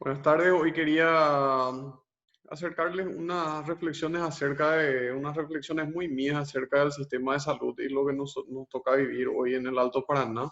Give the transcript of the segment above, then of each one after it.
Buenas tardes, hoy quería acercarles unas reflexiones unas reflexiones muy mías acerca del sistema de salud y lo que nos toca vivir hoy en el Alto Paraná,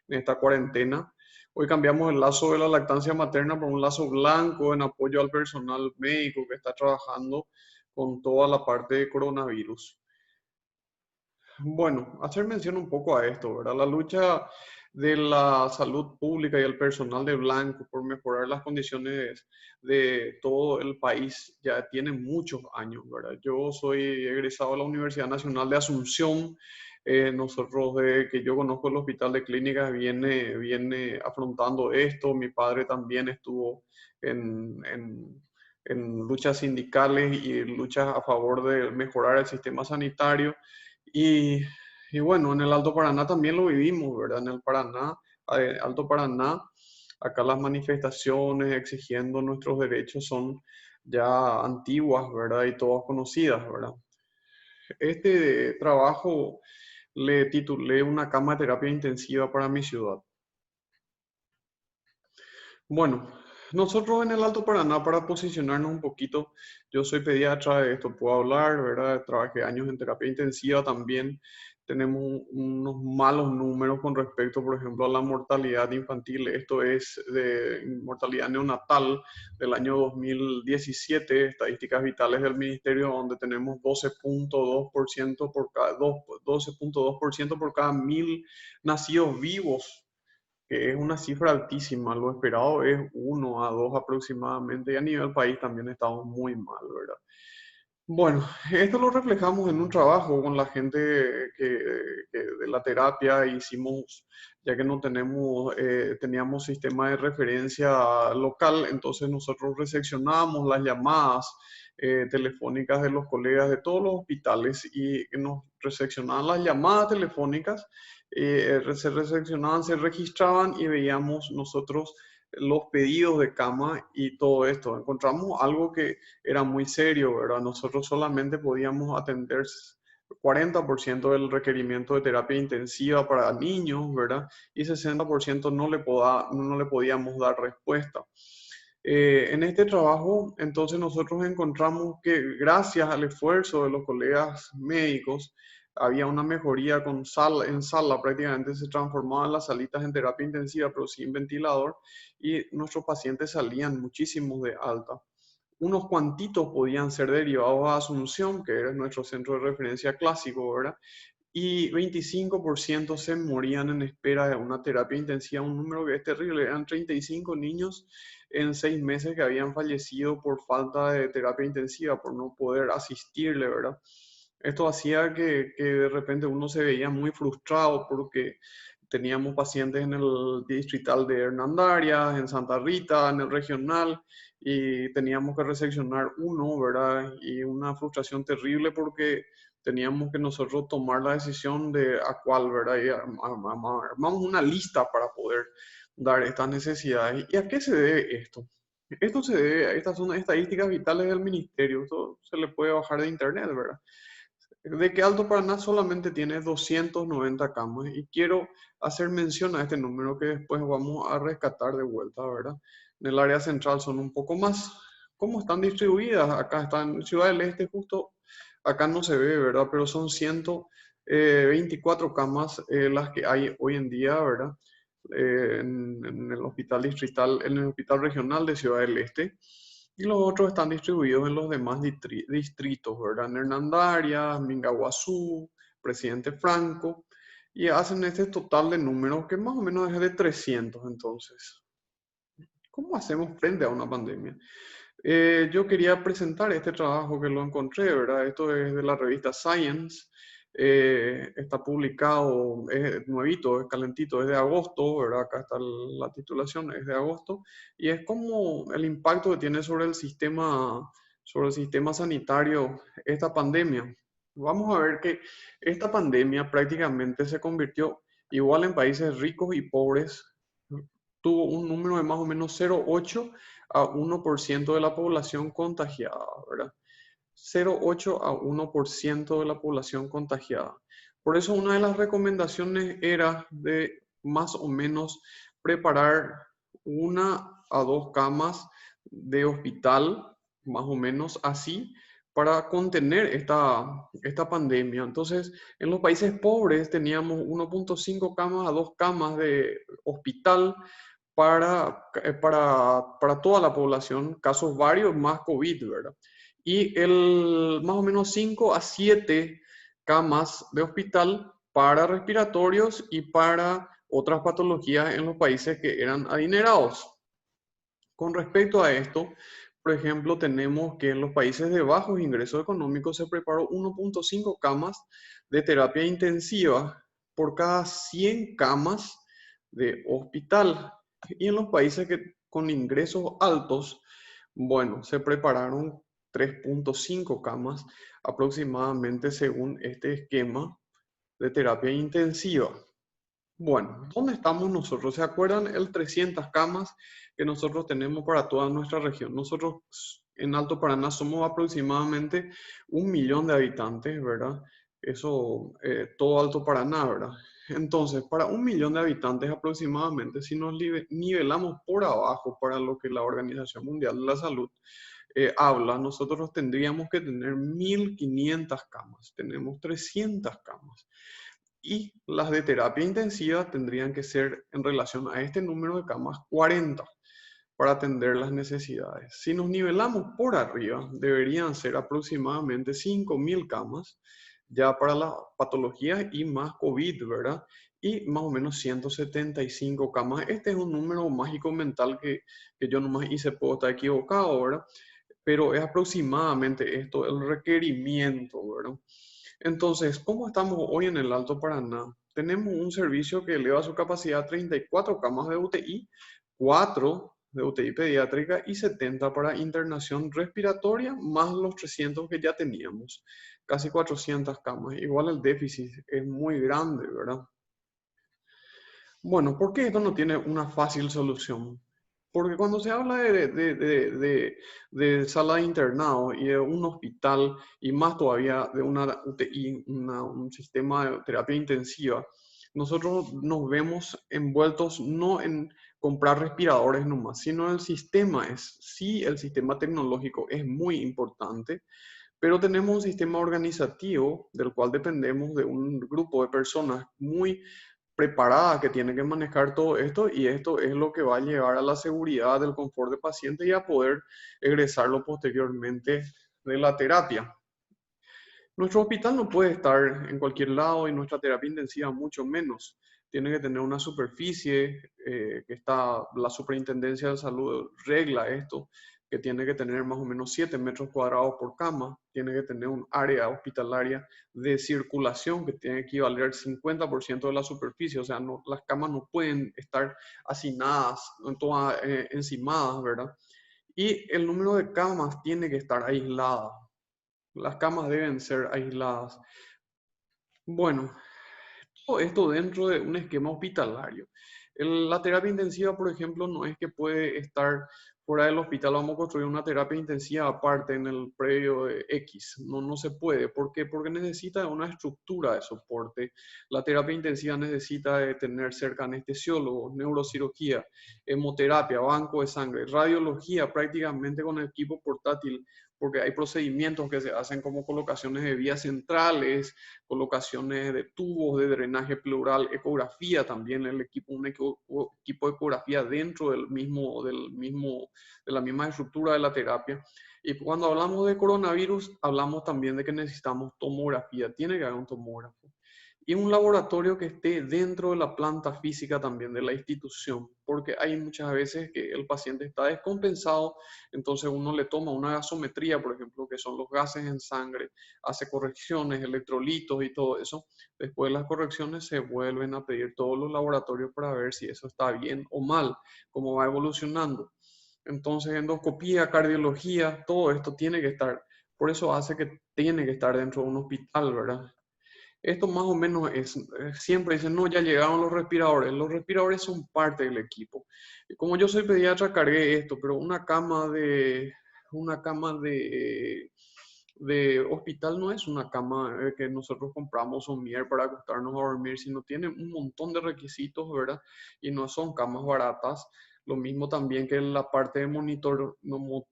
en esta cuarentena. Hoy cambiamos el lazo de la lactancia materna por un lazo blanco en apoyo al personal médico que está trabajando con toda la parte de coronavirus. Bueno, hacer mención un poco a esto, ¿verdad? La lucha de la salud pública y el personal de blanco por mejorar las condiciones de todo el país ya tiene muchos años, ¿verdad? Yo soy egresado de la Universidad Nacional de Asunción. Nosotros, desde que yo conozco el Hospital de Clínicas, viene afrontando esto. Mi padre también estuvo en luchas sindicales y luchas a favor de mejorar el sistema sanitario. Y, y bueno, en el Alto Paraná también lo vivimos, ¿verdad? En el Paraná, Alto Paraná, acá las manifestaciones exigiendo nuestros derechos son ya antiguas, ¿verdad? Y todas conocidas, ¿verdad? Este trabajo le titulé Una cama de terapia intensiva para mi ciudad. Bueno, nosotros en el Alto Paraná, para posicionarnos un poquito, yo soy pediatra, de esto puedo hablar, ¿verdad? Trabajé años en terapia intensiva también. Tenemos unos malos números con respecto, por ejemplo, a la mortalidad infantil. Esto es de mortalidad neonatal del año 2017, estadísticas vitales del ministerio, donde tenemos 12,2% por cada 1.000 nacidos vivos, que es una cifra altísima. Lo esperado es 1 a 2 aproximadamente, y a nivel país también estamos muy mal, ¿verdad? Bueno, esto lo reflejamos en un trabajo con la gente de la terapia. Hicimos, ya que no teníamos sistema de referencia local, entonces nosotros reseccionábamos las llamadas telefónicas de los colegas de todos los hospitales y nos reseccionaban las llamadas telefónicas, se reseccionaban, se registraban y veíamos nosotros los pedidos de cama y todo esto. Encontramos algo que era muy serio, ¿verdad? Nosotros solamente podíamos atender 40% del requerimiento de terapia intensiva para niños, ¿verdad? Y 60% no le podíamos dar respuesta. En este trabajo, entonces nosotros encontramos que gracias al esfuerzo de los colegas médicos, había una mejoría en sala, prácticamente se transformaban las salitas en terapia intensiva, pero sin ventilador, y nuestros pacientes salían muchísimos de alta. Unos cuantitos podían ser derivados a Asunción, que era nuestro centro de referencia clásico, ¿verdad? Y 25% se morían en espera de una terapia intensiva, un número que es terrible. Eran 35 niños en 6 meses que habían fallecido por falta de terapia intensiva, por no poder asistirle, ¿verdad? Esto hacía que de repente uno se veía muy frustrado porque teníamos pacientes en el distrital de Hernandarias, en Santa Rita, en el regional, y teníamos que reseccionar uno, ¿verdad? Y una frustración terrible porque teníamos que nosotros tomar la decisión de a cuál, ¿verdad? Y armamos una lista para poder dar estas necesidades. ¿Y a qué se debe esto? Esto se debe, estas son estadísticas vitales del ministerio, esto se le puede bajar de internet, ¿verdad? De que Alto Paraná solamente tiene 290 camas, y quiero hacer mención a este número que después vamos a rescatar de vuelta, ¿verdad? En el área central son un poco más. ¿Cómo están distribuidas? Acá están en Ciudad del Este, justo acá no se ve, ¿verdad? Pero son 124 camas las que hay hoy en día, ¿verdad? En el hospital distrital, en el hospital regional de Ciudad del Este. Y los otros están distribuidos en los demás distritos, ¿verdad? En Hernandarias, Mingaguazú, Presidente Franco, y hacen este total de números que más o menos es de 300. Entonces, ¿cómo hacemos frente a una pandemia? Yo quería presentar este trabajo que lo encontré, ¿verdad? Esto es de la revista Science. Está publicado, es nuevito, es calentito, es de agosto, ¿verdad? Acá está la titulación, es de agosto. Y es como el impacto que tiene sobre el sistema sanitario esta pandemia. Vamos a ver que esta pandemia prácticamente se convirtió igual en países ricos y pobres. Tuvo un número de más o menos 0,8 a 1% de la población contagiada, ¿verdad? 0,8 a 1% de la población contagiada. Por eso una de las recomendaciones era de más o menos preparar una a 2 camas de hospital, más o menos así, para contener esta pandemia. Entonces, en los países pobres teníamos 1.5 camas a 2 camas de hospital para toda la población, casos varios más COVID, ¿verdad? Y más o menos 5 a 7 camas de hospital para respiratorios y para otras patologías en los países que eran adinerados. Con respecto a esto, por ejemplo, tenemos que en los países de bajos ingresos económicos se preparó 1.5 camas de terapia intensiva por cada 100 camas de hospital. Y en los países con ingresos altos, bueno, se prepararon 3.5 camas aproximadamente según este esquema de terapia intensiva. Bueno, ¿dónde estamos nosotros? ¿Se acuerdan el 300 camas que nosotros tenemos para toda nuestra región? Nosotros en Alto Paraná somos aproximadamente 1 millón de habitantes, ¿verdad? Eso, todo Alto Paraná, ¿verdad? Entonces, para 1 millón de habitantes aproximadamente, si nos nivelamos por abajo para lo que la Organización Mundial de la Salud habla, nosotros tendríamos que tener 1.500 camas. Tenemos 300 camas. Y las de terapia intensiva tendrían que ser en relación a este número de camas 40 para atender las necesidades. Si nos nivelamos por arriba, deberían ser aproximadamente 5.000 camas ya para las patologías y más COVID, ¿verdad? Y más o menos 175 camas. Este es un número mágico mental que yo nomás hice, puedo estar equivocado, ¿verdad? Pero es aproximadamente esto, el requerimiento, ¿verdad? Entonces, ¿cómo estamos hoy en el Alto Paraná? Tenemos un servicio que eleva su capacidad a 34 camas de UTI, 4 de UTI pediátrica y 70 para internación respiratoria, más los 300 que ya teníamos. Casi 400 camas. Igual el déficit es muy grande, ¿verdad? Bueno, ¿por qué esto no tiene una fácil solución? Porque cuando se habla de sala de internado y de un hospital, y más todavía de una UTI, un sistema de terapia intensiva, nosotros nos vemos envueltos no en comprar respiradores nomás, sino el sistema sí, el sistema tecnológico es muy importante, pero tenemos un sistema organizativo del cual dependemos de un grupo de personas muy preparada que tiene que manejar todo esto y esto es lo que va a llevar a la seguridad del confort del paciente y a poder egresarlo posteriormente de la terapia. Nuestro hospital no puede estar en cualquier lado y nuestra terapia intensiva mucho menos. Tiene que tener una superficie que está, la Superintendencia de Salud regla esto, que tiene que tener más o menos 7 metros cuadrados por cama, tiene que tener un área hospitalaria de circulación que tiene que equivaler al 50% de la superficie, o sea, no, las camas no pueden estar hacinadas, todas encimadas, ¿verdad? Y el número de camas tiene que estar aislado. Las camas deben ser aisladas. Bueno, todo esto dentro de un esquema hospitalario. La terapia intensiva, por ejemplo, no es que puede estar fuera del hospital, vamos a construir una terapia intensiva aparte en el predio de X. No, no se puede. ¿Por qué? Porque necesita una estructura de soporte. La terapia intensiva necesita de tener cerca anestesiólogos, neurocirugía, hemoterapia, banco de sangre, radiología prácticamente con equipo portátil, porque hay procedimientos que se hacen como colocaciones de vías centrales, colocaciones de tubos de drenaje pleural, ecografía también, un equipo de ecografía dentro de la misma estructura de la terapia. Y cuando hablamos de coronavirus, hablamos también de que necesitamos tomografía, tiene que haber un tomógrafo. Y un laboratorio que esté dentro de la planta física también de la institución, porque hay muchas veces que el paciente está descompensado, entonces uno le toma una gasometría, por ejemplo, que son los gases en sangre, hace correcciones, electrolitos y todo eso. Después de las correcciones se vuelven a pedir todos los laboratorios para ver si eso está bien o mal, cómo va evolucionando. Entonces, endoscopía, cardiología, todo esto tiene que estar. Por eso hace que tiene que estar dentro de un hospital, ¿verdad? Esto más o menos es, siempre dicen, no, ya llegaron los respiradores. Los respiradores son parte del equipo. Como yo soy pediatra, cargué esto, pero una cama de hospital no es una cama que nosotros compramos Somier para acostarnos a dormir, sino tiene un montón de requisitos, ¿verdad? Y no son camas baratas. Lo mismo también que la parte de monitor,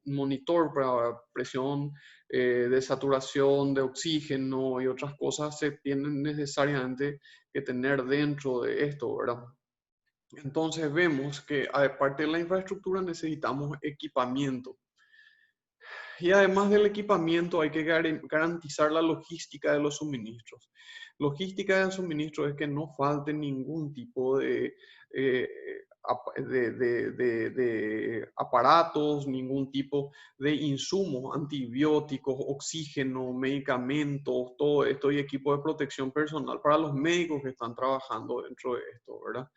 monitor para presión, de saturación de oxígeno y otras cosas se tienen necesariamente que tener dentro de esto, ¿verdad? Entonces vemos que aparte de la infraestructura necesitamos equipamiento. Y además del equipamiento hay que garantizar la logística de los suministros. Logística de suministros es que no falte ningún tipo eh, de aparatos, ningún tipo de insumos, antibióticos, oxígeno, medicamentos, todo esto y equipo de protección personal para los médicos que están trabajando dentro de esto, ¿verdad?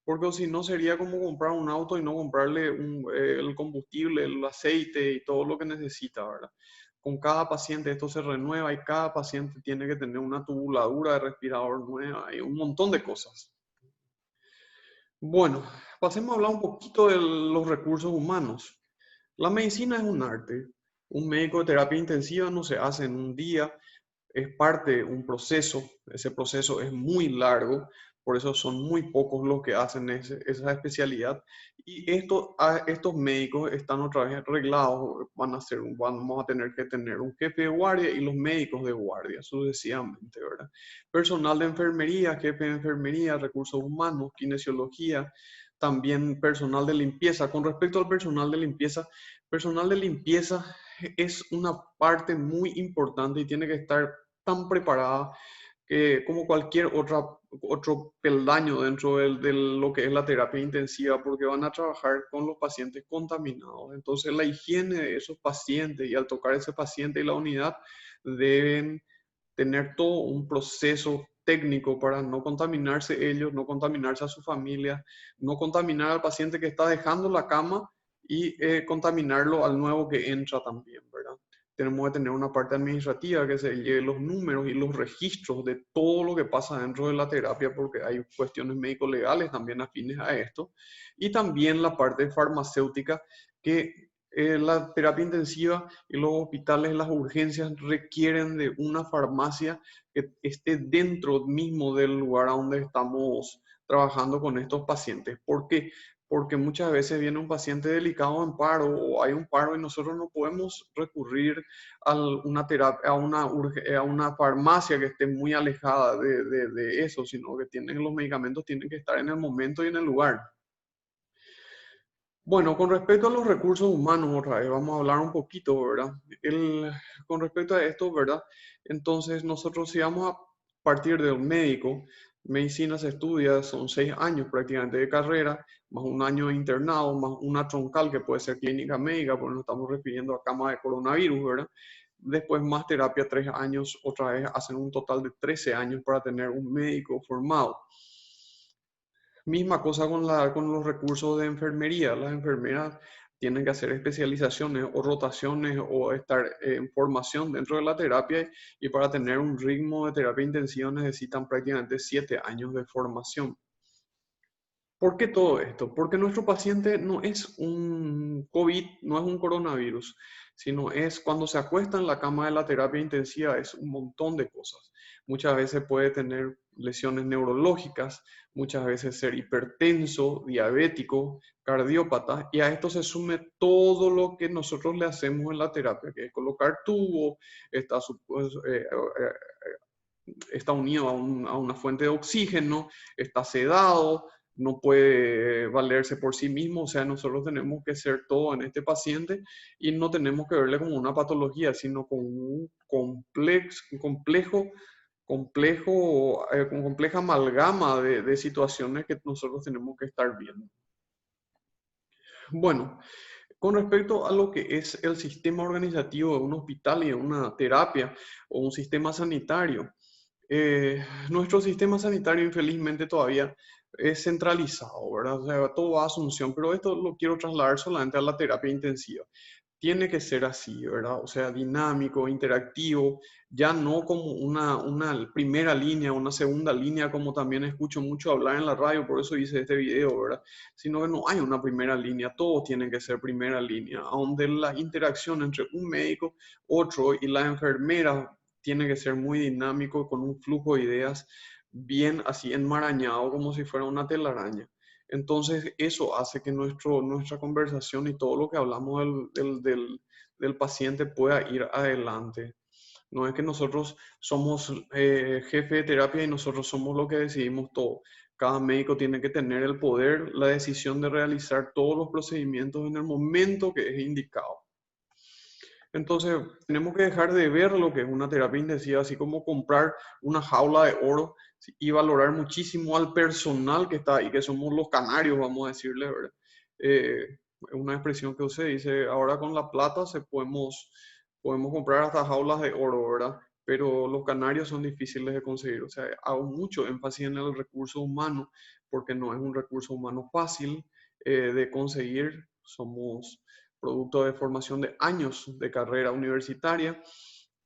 Porque si no sería como comprar un auto y no comprarle el combustible, el aceite y todo lo que necesita, ¿verdad? Con cada paciente esto se renueva y cada paciente tiene que tener una tubuladura de respirador nueva y un montón de cosas. Bueno, pasemos a hablar un poquito de los recursos humanos. La medicina es un arte. Un médico de terapia intensiva no se hace en un día, es parte de un proceso, ese proceso es muy largo, por eso son muy pocos los que hacen esa especialidad. Y estos médicos están otra vez reglados, vamos a tener que tener un jefe de guardia y los médicos de guardia, sucesivamente, ¿verdad? Personal de enfermería, jefe de enfermería, recursos humanos, kinesiología, también personal de limpieza. Con respecto al personal de limpieza es una parte muy importante y tiene que estar tan preparada que como cualquier otro peldaño dentro de lo que es la terapia intensiva, porque van a trabajar con los pacientes contaminados. Entonces la higiene de esos pacientes y al tocar ese paciente y la unidad deben tener todo un proceso técnico para no contaminarse ellos, no contaminarse a su familia, no contaminar al paciente que está dejando la cama y contaminarlo al nuevo que entra también, ¿verdad? Tenemos que tener una parte administrativa que se lleve los números y los registros de todo lo que pasa dentro de la terapia, porque hay cuestiones médico-legales también afines a esto. Y también la parte farmacéutica, que la terapia intensiva y los hospitales, las urgencias requieren de una farmacia que esté dentro mismo del lugar a donde estamos trabajando con estos pacientes. ¿Por qué? Porque muchas veces viene un paciente delicado en paro o hay un paro y nosotros no podemos recurrir a una terapia, a una farmacia que esté muy alejada de eso, sino que los medicamentos tienen que estar en el momento y en el lugar. Bueno, con respecto a los recursos humanos, otra vez vamos a hablar un poquito, ¿verdad? Con respecto a esto, ¿verdad? Entonces, nosotros si vamos a partir de un médico, medicina se estudia, son 6 años prácticamente de carrera, más un año de internado, más una troncal que puede ser clínica médica, porque nos estamos refiriendo a cama de coronavirus, ¿verdad? Después más terapia, 3 años, otra vez hacen un total de 13 años para tener un médico formado. Misma cosa con los recursos de enfermería. Las enfermeras tienen que hacer especializaciones o rotaciones o estar en formación dentro de la terapia y para tener un ritmo de terapia intensiva necesitan prácticamente 7 años de formación. ¿Por qué todo esto? Porque nuestro paciente no es un COVID, no es un coronavirus, sino es cuando se acuesta en la cama de la terapia intensiva, es un montón de cosas. Muchas veces puede tener lesiones neurológicas, muchas veces ser hipertenso, diabético, cardiópata, y a esto se sume todo lo que nosotros le hacemos en la terapia, que es colocar tubo, está unido a una fuente de oxígeno, está sedado, no puede valerse por sí mismo, o sea, nosotros tenemos que ser todo en este paciente y no tenemos que verle como una patología, sino como un con compleja amalgama de situaciones que nosotros tenemos que estar viendo. Bueno, con respecto a lo que es el sistema organizativo de un hospital y de una terapia o un sistema sanitario, nuestro sistema sanitario infelizmente todavía es centralizado, ¿verdad? O sea, todo va a Asunción, pero esto lo quiero trasladar solamente a la terapia intensiva. Tiene que ser así, ¿verdad? O sea, dinámico, interactivo, ya no como una primera línea, una segunda línea, como también escucho mucho hablar en la radio, por eso hice este video, ¿verdad? Sino que no hay una primera línea, todos tienen que ser primera línea, donde la interacción entre un médico, otro y la enfermera tiene que ser muy dinámico, con un flujo de ideas bien así enmarañado, como si fuera una telaraña. Entonces, eso hace que nuestra conversación y todo lo que hablamos del paciente pueda ir adelante. No es que nosotros somos jefe de terapia y nosotros somos los que decidimos todo. Cada médico tiene que tener el poder, la decisión de realizar todos los procedimientos en el momento que es indicado. Entonces, tenemos que dejar de ver lo que es una terapia intensiva, así como comprar una jaula de oro, ¿sí? Y valorar muchísimo al personal que está ahí, que somos los canarios, vamos a decirle, ¿verdad? Una expresión que usted dice, ahora con la plata podemos comprar hasta jaulas de oro, ¿verdad? Pero los canarios son difíciles de conseguir. O sea, hago mucho énfasis en el recurso humano, porque no es un recurso humano fácil de conseguir. Somos producto de formación de años de carrera universitaria,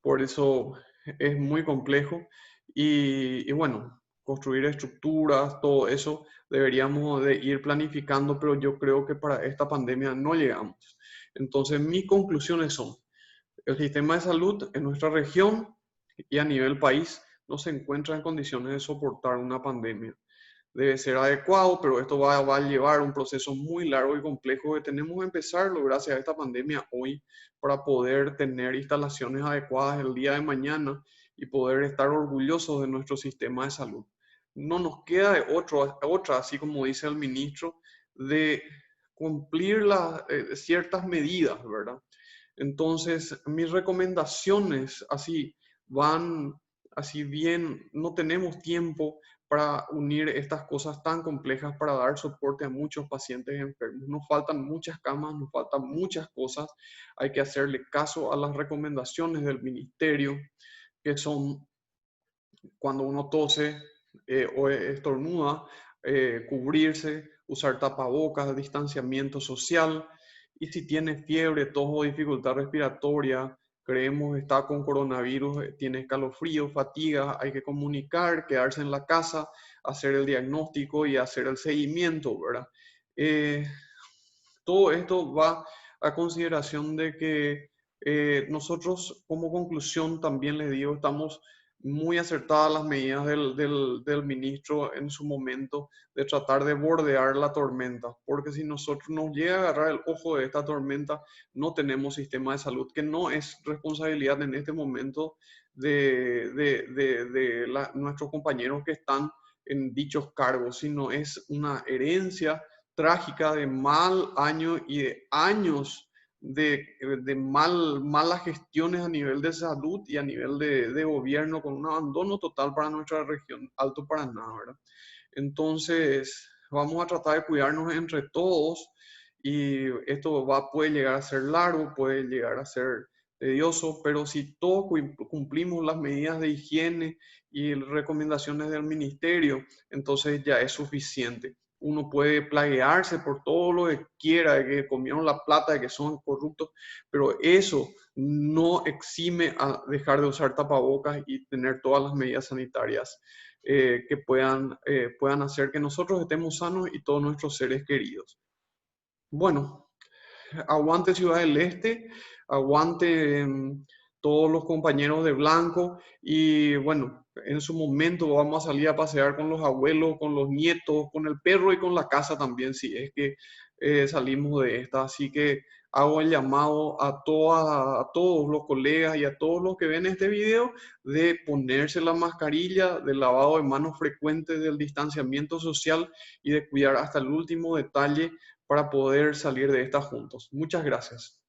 por eso es muy complejo y bueno, construir estructuras, todo eso deberíamos de ir planificando, pero yo creo que para esta pandemia no llegamos. Entonces, mis conclusiones son, el sistema de salud en nuestra región y a nivel país no se encuentra en condiciones de soportar una pandemia. Debe ser adecuado, pero esto va a llevar un proceso muy largo y complejo que tenemos que empezarlo gracias a esta pandemia hoy para poder tener instalaciones adecuadas el día de mañana y poder estar orgullosos de nuestro sistema de salud. No nos queda de otra, así como dice el ministro, de cumplir ciertas medidas, ¿verdad? Entonces, mis recomendaciones así van, así bien, no tenemos tiempo para unir estas cosas tan complejas para dar soporte a muchos pacientes enfermos. Nos faltan muchas camas, nos faltan muchas cosas. Hay que hacerle caso a las recomendaciones del ministerio, que son cuando uno tose o estornuda, cubrirse, usar tapabocas, distanciamiento social. Y si tiene fiebre, tos o dificultad respiratoria, creemos que está con coronavirus, tiene escalofrío, fatiga, hay que comunicar, quedarse en la casa, hacer el diagnóstico y hacer el seguimiento, ¿verdad? Eh, Todo esto va a consideración de que nosotros como conclusión también les digo, estamos muy acertadas las medidas del ministro en su momento de tratar de bordear la tormenta, porque si nosotros nos llega a agarrar el ojo de esta tormenta, no tenemos sistema de salud, que no es responsabilidad en este momento de nuestros compañeros que están en dichos cargos, sino es una herencia trágica de mal año y de años malas gestiones a nivel de salud y a nivel de gobierno, con un abandono total para nuestra región, Alto Paraná, ¿verdad? Entonces, vamos a tratar de cuidarnos entre todos y esto puede llegar a ser largo, puede llegar a ser tedioso, pero si todos cumplimos las medidas de higiene y recomendaciones del ministerio, entonces ya es suficiente. Uno puede plaguearse por todo lo que quiera, de que comieron la plata, de que son corruptos, pero eso no exime a dejar de usar tapabocas y tener todas las medidas sanitarias que puedan hacer que nosotros estemos sanos y todos nuestros seres queridos. Bueno, aguante Ciudad del Este, aguante todos los compañeros de blanco y bueno, en su momento vamos a salir a pasear con los abuelos, con los nietos, con el perro y con la casa también, si es que salimos de esta. Así que hago el llamado a todos los colegas y a todos los que ven este video de ponerse la mascarilla, del lavado de manos frecuente, del distanciamiento social y de cuidar hasta el último detalle para poder salir de esta juntos. Muchas gracias.